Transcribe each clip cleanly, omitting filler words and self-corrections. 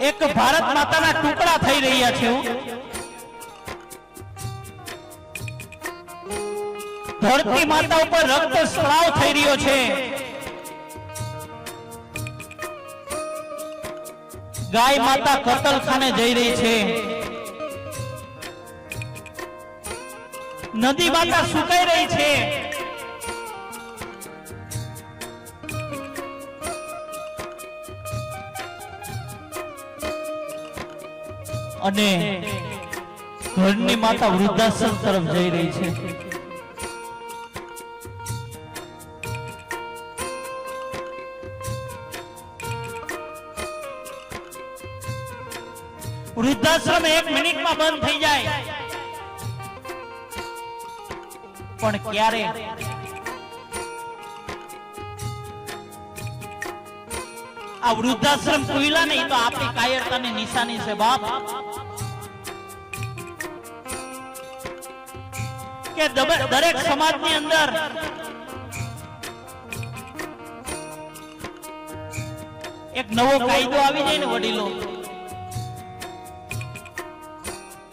એક ભારત માતાના ટુકડા થઈ રહ્યા છે। ધરતી માતા ઉપર રક્ત સ્રાવ થઈ રહ્યો છે। ગાય માતા કતલખાને જઈ રહી છે। નદી માતા સુકાઈ રહી છે। અને ઘરની માતા વૃદ્ધાશ્રમ તરફ જઈ રહી છે। વૃદ્ધાશ્રમ 1 મિનિટમાં બંધ થઈ જાય, પણ ક્યારે આ વૃદ્ધાશ્રમ ખુલ્લા નહીં તો આપણી કાયરતાની નિશાની છે બાપ। કે દરેક સમાજની અંદર એક નવો કાયદો આવી જાય ને વડીલો,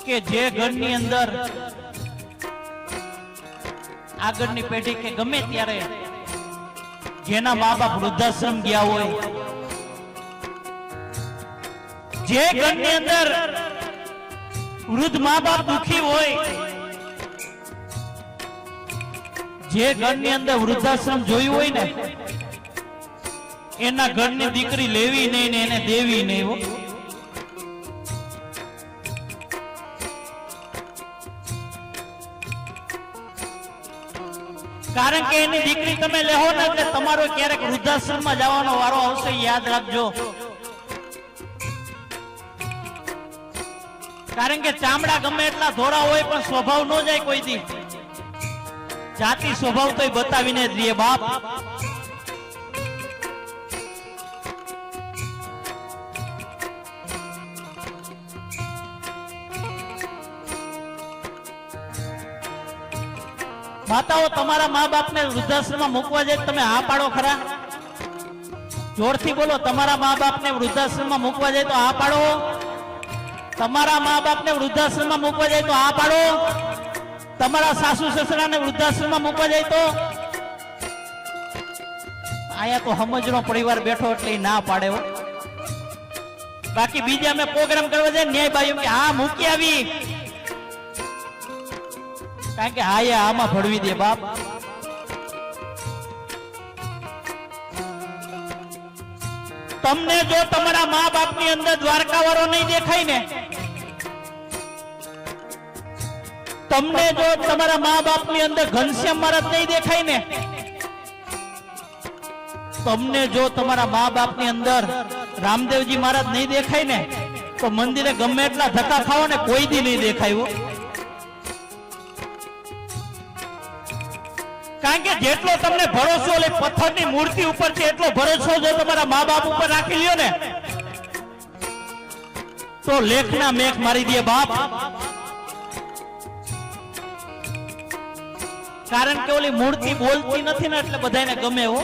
કે જે ઘરની અંદર આગળની પેઢી કે ગમે ત્યારે જેના મા બાપ વૃદ્ધાશ્રમ ગયા હોય, જે ઘરની અંદર વૃદ્ધ મા બાપ દુખી હોય, જે ઘરની અંદર વૃદ્ધાશ્રમ જોયું હોય ને એના ઘરની દીકરી લેવી નહીં ને એને દેવી નહીં। કારણ કે એની દીકરી તમે લેહો ને એટલે તમારો ક્યારેક વૃદ્ધાશ્રમમાં જવાનો વારો આવશે, યાદ રાખજો। કારણ કે ચામડા ગમે એટલા ધોળા હોય પણ સ્વભાવ ન જાય કોઈ દી, જાતિ સ્વભાવ તો બતાવીને જ રહીએ બાપ। માતાઓ તમારા મા બાપને વૃદ્ધાશ્રમમાં મૂકવા જાય તમે હા પાડો ખરા? જોરથી બોલો, તમારા મા બાપને વૃદ્ધાશ્રમમાં મૂકવા જાય તો હા પાડો? તમારા મા બાપને વૃદ્ધાશ્રમમાં મૂકવા જાય તો હા પાડો? તમારા સાસુ સસરાને વૃદ્ધાશ્રમમાં મૂકવા જાય તો? આયા તો સમજનો પરિવાર બેઠો એટલે ના પાડે હો। બાકી બીજા અમે પ્રોગ્રામ કરવા જાય ન્યાય બાયું કે હા મૂકી આવી, કારણ કે હા આમાં ભળવી દે બાપ। તમને જો તમારા મા બાપની અંદર દ્વારકા વાળો નહીં દેખાય ને, તમને જો તમારા મા બાપની અંદર ઘનશ્યામ મહારાજ નહીં દેખાય ને, તમને જો તમારા મા બાપની અંદર રામદેવજી મહારાજ નહીં દેખાય ને, તો મંદિરે ગમે એટલા ધક્કા ખાઓ ને કોઈ દી નહીં દેખાય। કારણ કે જેટલો તમને ભરોસો લે પથ્થરની મૂર્તિ ઉપર છે એટલો ભરોસો જો તમારા મા બાપ ઉપર રાખી લ્યો ને તો લેખના મેઘ મારી દે બાપ। કારણ કે ઓલી મૂર્તિ બોલતી નથી ને એટલે બધાને ગમે હો।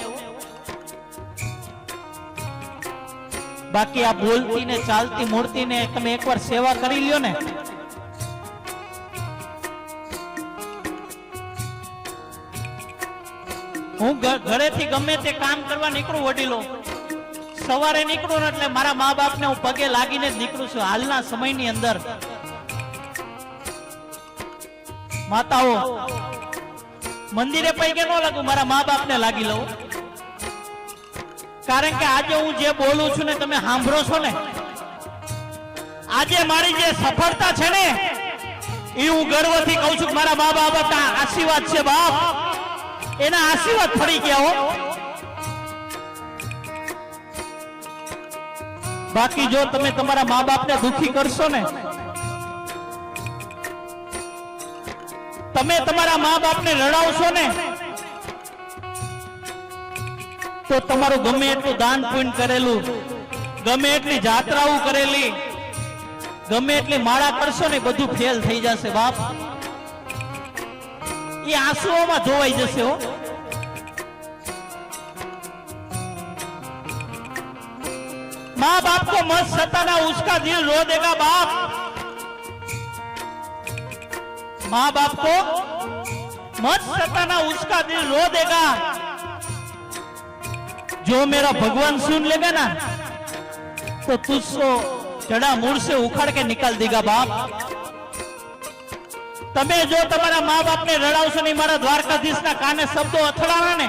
બાકી આ બોલતી ને ચાલતી મૂર્તિને તમે એકવાર સેવા કરી લ્યો ને, હું ઘરેથી ગમે તે કામ કરવા નીકળું વડીલો, સવારે નીકળું ને એટલે મારા મા બાપને હું પગે લાગીને જ નીકળું છું। હાલના સમયની અંદર માતાઓ મંદિરે પૈકે ન લાગુ, મારા મા બાપને લાગી લઉં। કારણ કે આજે હું જે બોલું છું ને તમે સાંભળો છો ને, આજે મારી જે સફળતા છે ને એ હું ગર્વથી કહું છું, મારા મા બાપના આશીર્વાદ છે બાપ, એના આશીર્વાદ ફરી ગયા હો। બાકી જો તમે તમારા મા બાપને દુખી કરશો ને, તમે તમારા મા બાપને રડાવશો ને, તો તમારું ગમે એટલું દાન પુણ્ય કરેલું, ગમે એટલી જાત્રાઓ કરેલી, ગમે એટલી માળા કરશો ને બધું ફેલ થઈ જશે બાપ। એ આંસુઓમાં ધોવાઈ જશે હો। माँ बाप को मत सताना, उसका दिल रो देगा बाप। माँ बाप को मत सताना, उसका दिल रो देगा। जो मेरा भगवान सुन लेगा ना तो तुझको जड़ा मूળ से उखाड़ के निकाल देगा बाप। તમે જો તમારા મા બાપને રડાવશો નહીં, મારા દ્વારકાધીશના કાને શબ્દો અથડાણા ને,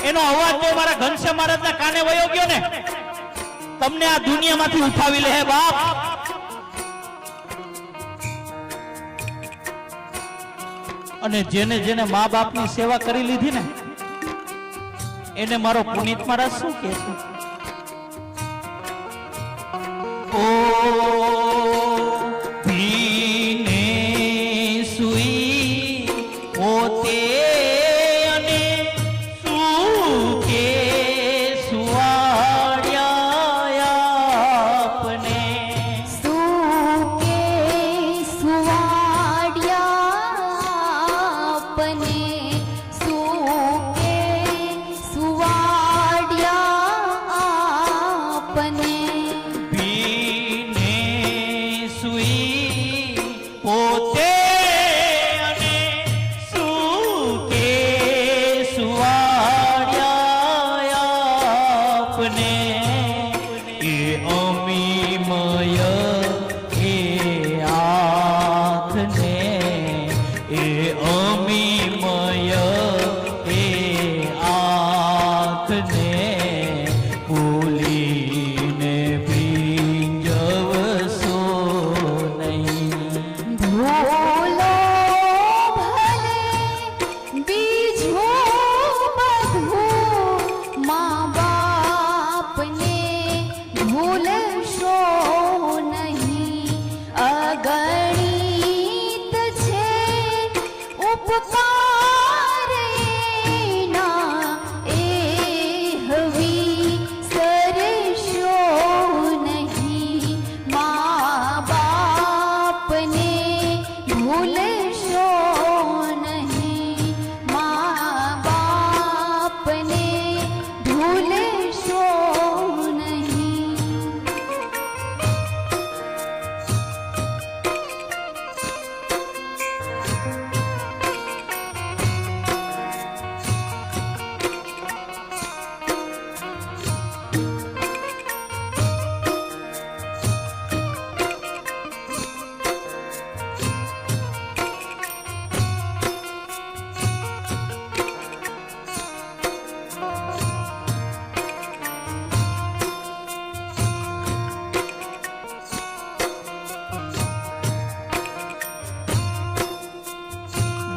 એનો અવાજ જો મારા ઘનશ્યામ મહારાજના કાને વયો ગયો ને, તમને આ દુનિયામાંથી ઉઠાવી લે બાપ। અને જેને જેને મા બાપની સેવા કરી લીધી ને એને મારો પુનિત મહારાજ શું કહે છે? ઓ ભીને સુઈ પોતે અને સુકે સુવાડ્યા આપને, સુકે સુવાડ્યા આપને, સુકે સુવાડ્યા આપને, ભીને સુઈ પોતે અને સુકે સુવાડ્યા આપને, એ અમીમય એ આંખને, એ અમીમય એ આંખને ભૂલીને ભીંજવશો નહીં। ભૂલો ભલે બીજું બધું, મા બાપને ભૂલશો નહીં। અગણિત છે ઉપકાર એના, એ હવી સરશો નહીં। મા બાપને ભૂલશો નહીં, મા બાપને ભૂલશો નહીં।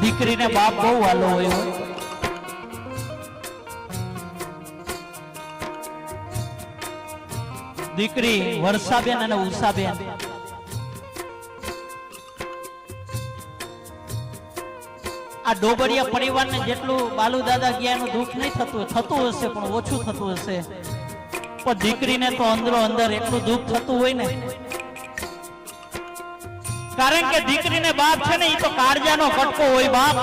દીકરીને બાપ બહુ વાલો હોય। દીકરી વર્ષાબેન અને ઉષાબેન આ ડોબરિયા પરિવારને જેટલું બાલુ દાદા ગયા એનું દુઃખ નહીં થતું હશે, પણ ઓછું થતું હશે। પણ દીકરીને તો અંદરો અંદર એટલું દુઃખ થતું હોય ને, કારણ કે દીકરીને બાપ છે ને એ તો કાળજાનો કટકો હોય બાપ।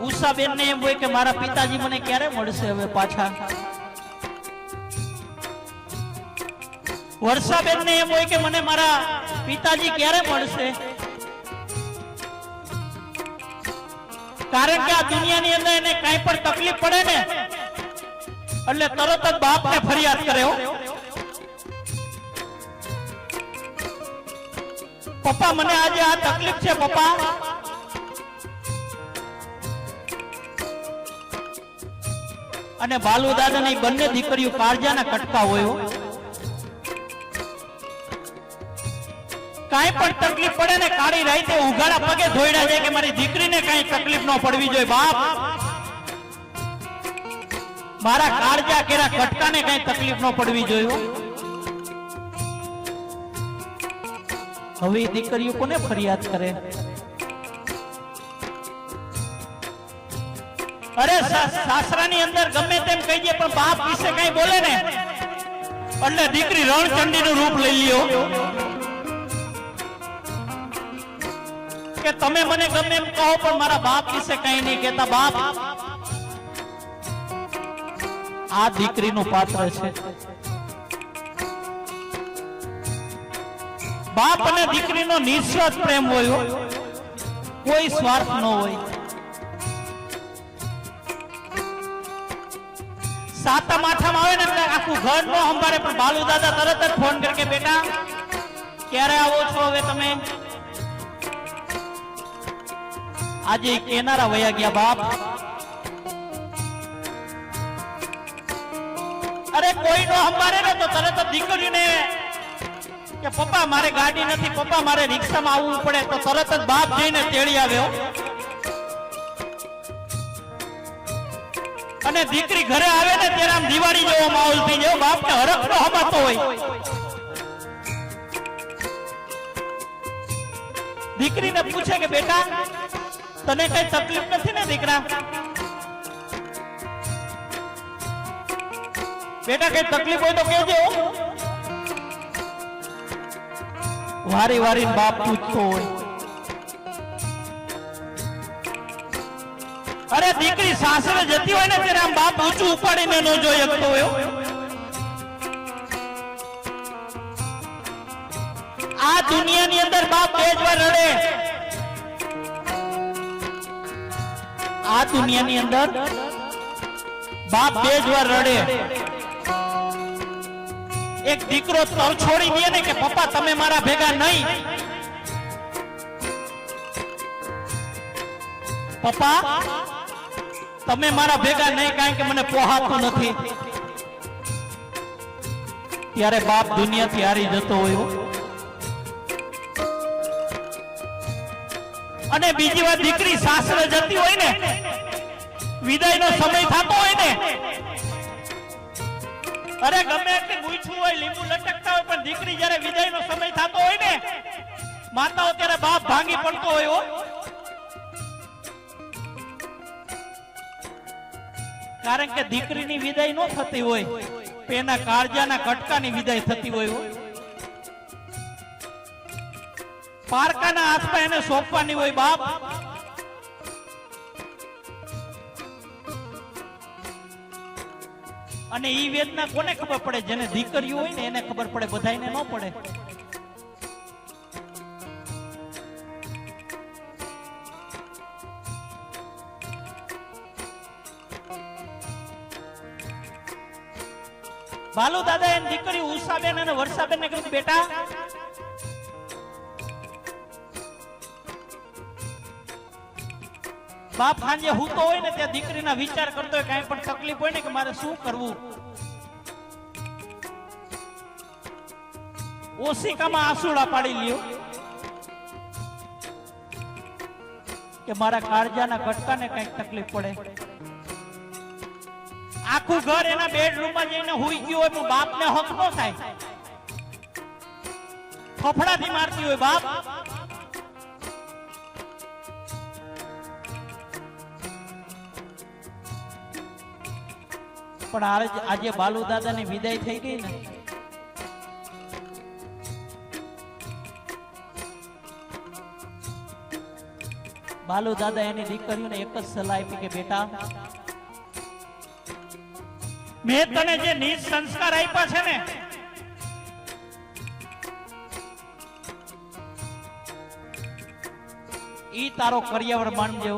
ઉષાબેન ને એમ હોય કે મારા પિતાજી મને ક્યારે મળશે હવે પાછા। વર્ષાબેન ને એમ હોય કે મને મારા પિતાજી ક્યારે મળશે, કારણ કે આ દુનિયાની અંદર એને કઈ પણ તકલીફ પડે ને એટલે તરત જ બાપને ફરિયાદ કરે હો, પપ્પા મને આજે આ તકલીફ છે પપ્પા। અને બાલુ દાદાની બંને દીકરીઓ કાળજાના કટકા હોય, કાંઈ પણ તકલીફ પડે ને કાળી રાતે ઉઘાડા પગે ધોઈડા જાય કે મારી દીકરીને કાંઈ તકલીફ ન પડવી જોઈએ બાપ। મારા કાળજા કેરા કટકાને કાંઈ તકલીફ ન પડવી જોઈએ। હવે દીકરીઓ કોને ફરિયાદ કરે? અરે સાસરાની અંદર ગમે તેમ કહી દે પણ બાપ વિશે કઈ બોલે ને એટલે દીકરી રણચંડીનું રૂપ લઈ લ્યો। કે તમે મને ગમે એમ કહો પણ મારા બાપ વિશે કઈ નહીં કહેતા. બાપ આ દીકરીનું પાત્ર છે. બાપ અને દીકરીનો નિસ્વાર્થ પ્રેમ હોય, કોઈ સ્વાર્થ ન હોય. સાતમ આઠમ આવે ને એટલે આખું ઘર નો સંભાળે પણ બાલુ દાદા તરત જ ફોન કરે કે બેટા ક્યારે આવો છો હવે તમે? આજે કેનારા વયા ગયા બાપ. અરે કોઈ નો સંભાળે ને તો તરત જ દીકરીને કે પપ્પા મારે ગાડી નથી, પપ્પા મારે રિક્ષામાં આવવું પડે, તો તરત જ બાપ જઈને તેડી આવ્યો. અને દીકરી ઘરે આવે ને ત્યારે આમ દિવાળી જેવો માહોલ થઈ જાય. બાપને હરખ નો હમાતો હોય. દીકરીને પૂછે કે બેટા તને કઈ તકલીફ નથી ને દીકરા? બેટા કઈ તકલીફ હોય તો કહેજો. વારી વારી બાપ પૂછતો હોય. અરે દીકરી સાસરે જતી હોય ને ત્યારે આમ બાપ ઊંચું ઉપાડીને ન જોઈ શકતો હોય. આ દુનિયાની અંદર બાપ બે જ વાર રડે. આ દુનિયાની અંદર બાપ બે જ વાર રડે. એક દીકરો તર છોડી દે ને કે પપ્પા તમે મારા ભેગા નહીં, પપ્પા તમે મારા ભેગા નહીં કારણ કે મને પોહાતું નથી, ત્યારે બાપ દુનિયાથી હારી જતો હોય. અને બીજી વાર દીકરી સાસરે જતી હોય ને, વિદાયનો સમય થતો હોય ને, અરે ગમે એટલી મૂછું હોય, લીંબુ લટકતા હોય, પણ દીકરી જ્યારે વિદાયનો સમય થતો હોય ને માતાઓ, ત્યારે બાપ ભાંગી પડતો હોય. કારણ કે દીકરીની વિદાય ન થતી હોય, એના કાળજાના કટકાની વિદાય થતી હોય. પારકાના હાથમાં એને સોંપવાની હોય બાપ. અને ઈ વેદના કોને ખબર પડે? જેને દીકરીઓ હોય ને એને ખબર પડે, બધાયને ન પડે. બાલુ દાદા એની દીકરી ઉષાબેન અને વર્ષાબેન ને કહ્યું બેટા બાપ સાંજે હૂતો હોય ને ત્યાં દીકરીના વિચાર કરતો હોય, કઈ પણ તકલીફ હોય ને કે મારે શું કરવું. ઓશિકામાં આંસુડા પાડી લ્યો કે મારા કાળજાના કટકાને કઈક તકલીફ પડે. આખું ઘર એના બેડરૂમમાં જઈને હુઈ ગયું હોય, બાપને હક ન થાય. ફફડાથી મારતી હોય બાપ. પણ આજે બાલુ દાદાની વિદાય થઈ ગઈ ને, બાલુ દાદા એની દીકરીઓને એક જ સલાહ આપી કે બેટા મેં તને જે નીચ સંસ્કાર આપ્યા છે ને ઈ તારો કરિયાવર માનજે.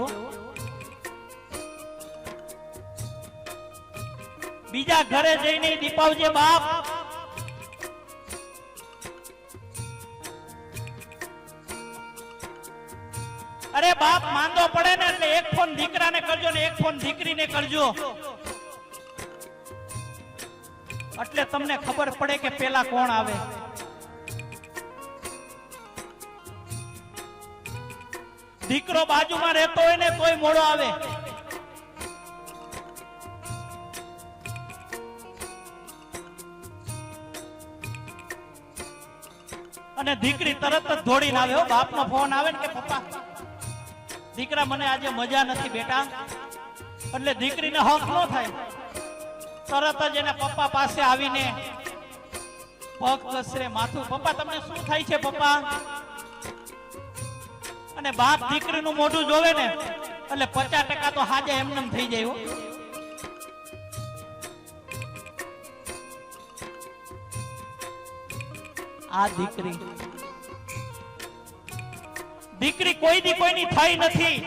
બીજા ઘરે જઈને દીપાવજે બાપ. અરે બાપ માંદો પડે ને એટલે એક ફોન દીકરાને કરજો ને એક ફોન દીકરીને કરજો, એટલે તમને ખબર પડે કે પેલા કોણ આવે. દીકરો બાજુમાં રહેતો હોય ને તોય મોડો આવે. અને દીકરી તરત જ દોડીને આવે. બાપનો ફોન આવે ને કે પપ્પા દીકરા મને આજે મજા નથી બેટા, એટલે દીકરીને હક ન થાય. તરત જ એના પપ્પા પાસે આવીને પગ ઘસરે, માથું, પપ્પા તમને શું થાય છે પપ્પા? અને બાપ દીકરીનું મોઢું જોવે ને એટલે 50% તો હાજે એમનેમ થઈ જાય હો. આ દીકરી કોઈ દી કોઈની થઈ નથી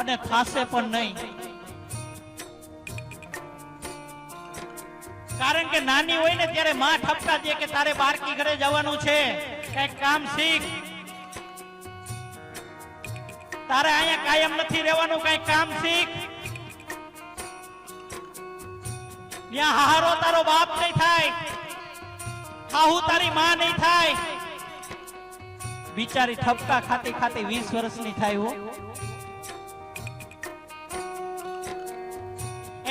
અને થાશે પણ નહીં. કારણ કે નાની હોય ને ત્યારે માં ઠપકા દે કે તારે બારકી ઘરે જવાનું છે, કઈક કામ શીખ, તારે અહીંયા કાયમ નથી રહેવાનું, કઈક કામ શીખ. ત્યાં હારો તારો બાપ નહીં થાય, હાહુ તારી માં નહીં થાય. બિચારી ઠપકા ખાતી ખાતી 20 વર્ષની થાય હો.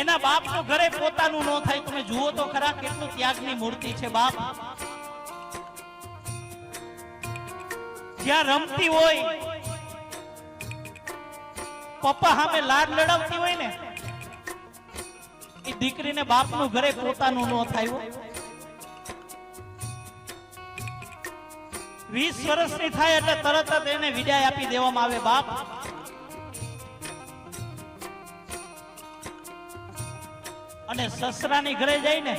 એના બાપનું ઘરે પોતાનું ન થાય. તમે જુઓ તો ખરા કેટલું ત્યાગની મૂર્તિ છે બાપ. જ્યાં રમતી હોય, પપ્પા સામે લાડ લડાવતી હોય ને, એ દીકરીને બાપનું ઘરે પોતાનું ન થાય. 20 વર્ષની થાય એટલે તરત જ એને વિદાય આપી દેવામાં આવે બાપ. અને સસરાની ઘરે જાય ને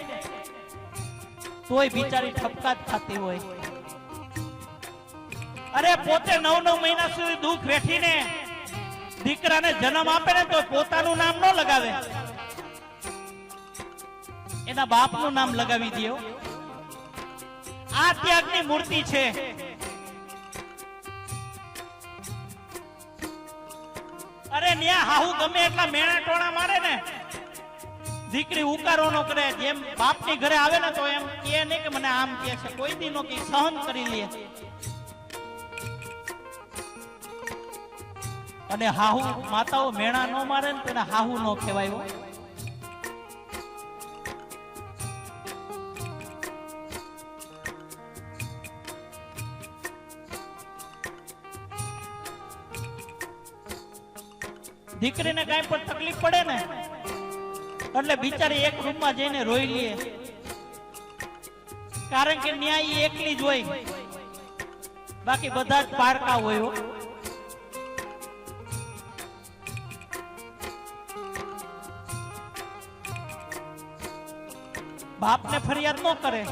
તોય બિચારી ઠપકા જ ખાતી હોય. અરે પોતે 9 મહિના સુધી દુઃખ વેઠીને દીકરાને જન્મ આપે ને તો પોતાનું નામ ન લગાવે, એના બાપનું નામ લગાવી દે. આ ત્યાગની મૂર્તિ છે. અરે ન્યા હાહુ ગમે એટલા મેણા ટોણા મારે ને, દીકરી ઉકારો ન કરે. જેમ બાપની ઘરે આવે ને તો એમ કે નહીં કે મને આમ કે છે, કોઈ દી નો કે સહન કરી લે. અને હાહુ માતાઓ મેણા ન મારે ને તેને હાહુ ન કહેવાય. દીકરીને કઈ પણ તકલીફ પડે ને એટલે બિચારી એક રૂમમાં જઈને રોઈ લે. કારણ કે ન્યાય એકલી જ હોય, બાકી બધા જ પારકા હોય. બાપને ફરિયાદ ન કરે.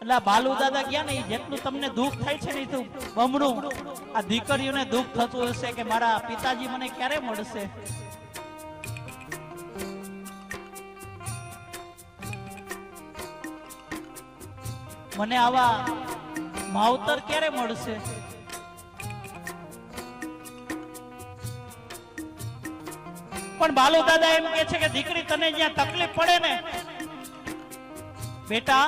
એટલે બાલુ દાદા ગયા ને, જેટલું તમને દુઃખ થાય છે ને એ તો બમણું આ દીકરીઓને દુઃખ થતું હશે કે મારા પિતાજી મને ક્યારે મળશે. મને આવા માવતર ક્યારે મળશે. પણ બાલુ દાદા એમ કે છે કે દીકરી તને જ્યાં તકલીફ પડે ને બેટા,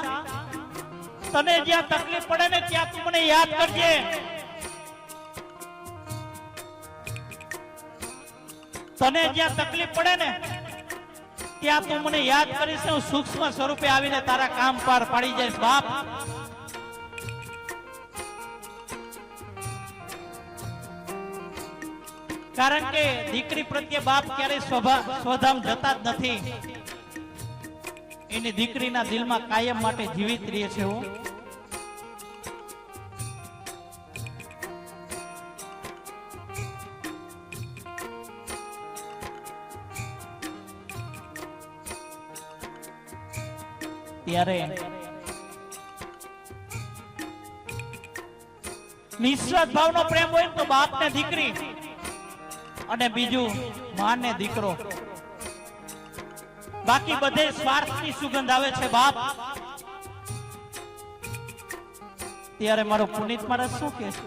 તને જ્યાં તકલીફ પડે ને ત્યાં તું મને યાદ કરજે. તને જ્યાં તકલીફ પડે ને ત્યાં તું મને યાદ કરીશ, હું સૂક્ષ્મ સ્વરૂપે આવીને તારા કામ પાર પાડી જઈશ બાપ. કારણ કે દીકરી પ્રત્યે બાપ ક્યારેય સ્વધામ જતા જ નથી. એની દીકરીના દિલમાં કાયમ માટે જીવિત રહે છે. ત્યારે નિસ્વાર્થ ભાવનો પ્રેમ હોય તો બાપ ને દીકરી, અને બીજું માં ને દીકરો. બાકી બધે સ્વાર્થની સુગંધ આવે છે બાપ. ત્યારે મારો પુનિત મારા શું કે છે,